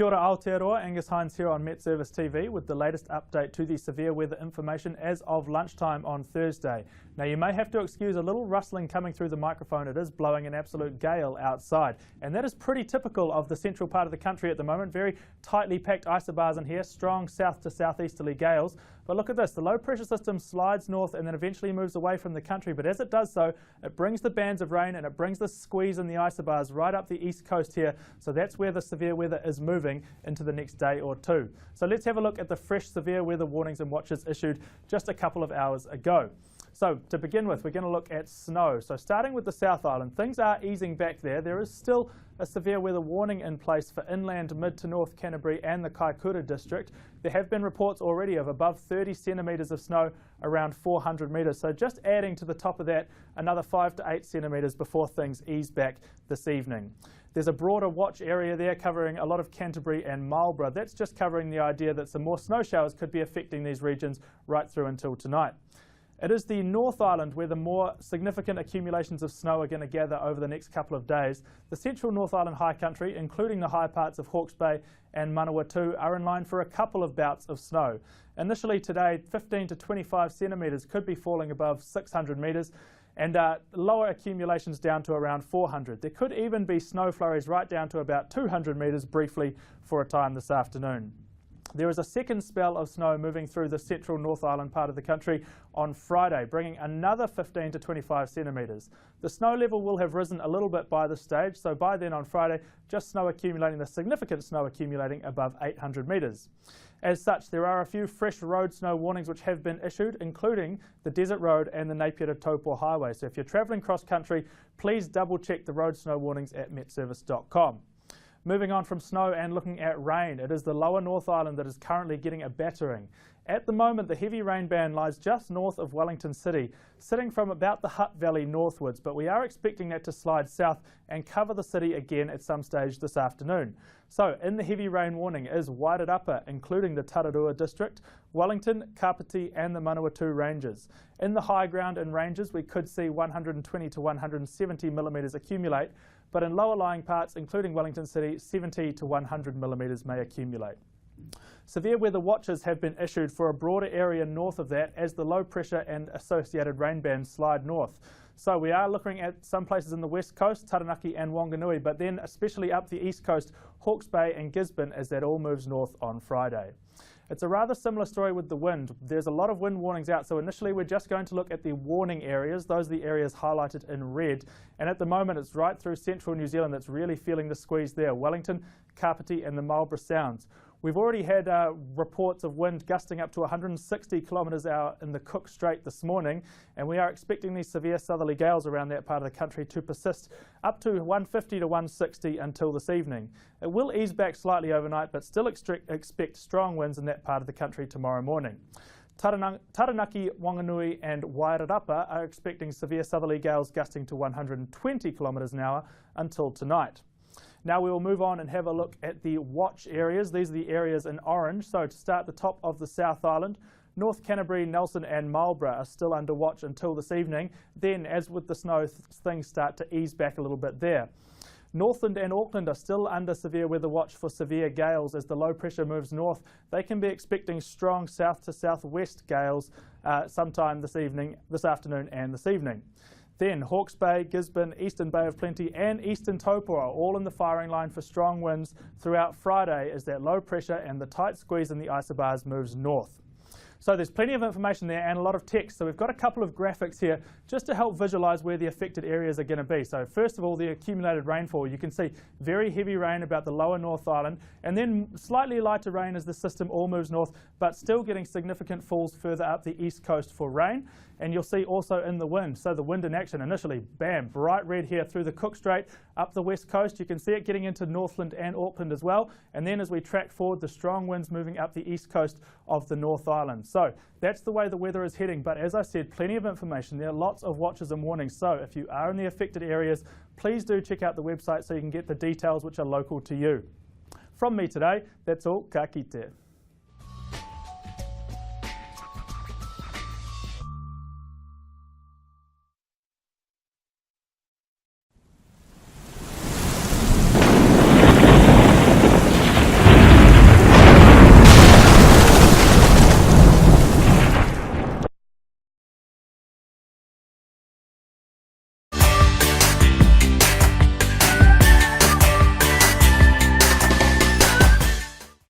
Kia ora Aotearoa, Angus Hines here on Met Service TV with the latest update to the severe weather information as of lunchtime on Thursday. Now you may have to excuse a little rustling coming through the microphone. It is blowing an absolute gale outside, and that is pretty typical of the central part of the country at the moment. Very tightly packed isobars in here, strong south to southeasterly gales. But look at this, the low pressure system slides north and then eventually moves away from the country, but as it does so, it brings the bands of rain and it brings the squeeze in the isobars right up the east coast here. So that's where the severe weather is moving into the next day or two. So let's have a look at the fresh severe weather warnings and watches issued just a couple of hours ago. So to begin with, we're going to look at snow. So starting with the South Island, things are easing back there. There is still a severe weather warning in place for inland mid to north Canterbury and the Kaikoura district. There have been reports already of above 30 centimetres of snow around 400 metres. So just adding to the top of that another 5 to 8 centimetres before things ease back this evening. There's a broader watch area there covering a lot of Canterbury and Marlborough. That's just covering the idea that some more snow showers could be affecting these regions right through until tonight. It is the North Island where the more significant accumulations of snow are going to gather over the next couple of days. The central North Island high country, including the high parts of Hawke's Bay and Manawatu, are in line for a couple of bouts of snow. Initially today, 15 to 25 centimetres could be falling above 600 metres, and lower accumulations down to around 400. There could even be snow flurries right down to about 200 metres briefly for a time this afternoon. There is a second spell of snow moving through the central North Island part of the country on Friday, bringing another 15 to 25 centimetres. The snow level will have risen a little bit by this stage, so by then on Friday, just snow accumulating, the significant snow accumulating above 800 metres. As such, there are a few fresh road snow warnings which have been issued, including the Desert Road and the Napier to Taupo Highway. So if you're travelling cross country, please double check the road snow warnings at metservice.com. Moving on from snow and looking at rain, it is the lower North Island that is currently getting a battering. At the moment, the heavy rain band lies just north of Wellington City, sitting from about the Hutt Valley northwards, but we are expecting that to slide south and cover the city again at some stage this afternoon. So in the heavy rain warning is Wairarapa, including the Tararua district, Wellington, Kapiti and the Manawatu ranges. In the high ground and ranges, we could see 120 to 170 millimetres accumulate, but in lower lying parts, including Wellington City, 70 to 100 millimetres may accumulate. Severe weather watches have been issued for a broader area north of that as the low pressure and associated rain bands slide north. So we are looking at some places in the west coast, Taranaki and Wanganui, but then especially up the east coast, Hawke's Bay and Gisborne as that all moves north on Friday. It's a rather similar story with the wind. There's a lot of wind warnings out, so initially we're just going to look at the warning areas. Those are the areas highlighted in red, and at the moment it's right through central New Zealand that's really feeling the squeeze there. Wellington, Kapiti and the Marlborough Sounds. We've already had reports of wind gusting up to 160 kilometres an hour in the Cook Strait this morning, and we are expecting these severe southerly gales around that part of the country to persist up to 150 to 160 until this evening. It will ease back slightly overnight, but still expect strong winds in that part of the country tomorrow morning. Taranaki, Wanganui and Wairarapa are expecting severe southerly gales gusting to 120 kilometres an hour until tonight. Now we will move on and have a look at the watch areas. These are the areas in orange. So to start the top of the South Island, North Canterbury, Nelson and Marlborough are still under watch until this evening. Then, as with the snow, things start to ease back a little bit there. Northland and Auckland are still under severe weather watch for severe gales as the low pressure moves north. They can be expecting strong south to southwest gales sometime this afternoon and this evening. Then Hawke's Bay, Gisborne, Eastern Bay of Plenty and Eastern Taupo are all in the firing line for strong winds throughout Friday as that low pressure and the tight squeeze in the isobars moves north. So there's plenty of information there and a lot of text. So we've got a couple of graphics here just to help visualize where the affected areas are going to be. So first of all, the accumulated rainfall. You can see very heavy rain about the lower North Island and then slightly lighter rain as the system all moves north, but still getting significant falls further up the east coast for rain. And you'll see also in the wind. So the wind in action initially, bam, bright red here through the Cook Strait up the west coast. You can see it getting into Northland and Auckland as well. And then as we track forward, the strong winds moving up the east coast of the North Island. So that's the way the weather is heading. But as I said, plenty of information. There are lots of watches and warnings. So if you are in the affected areas, please do check out the website so you can get the details which are local to you. From me today, that's all. Ka kite.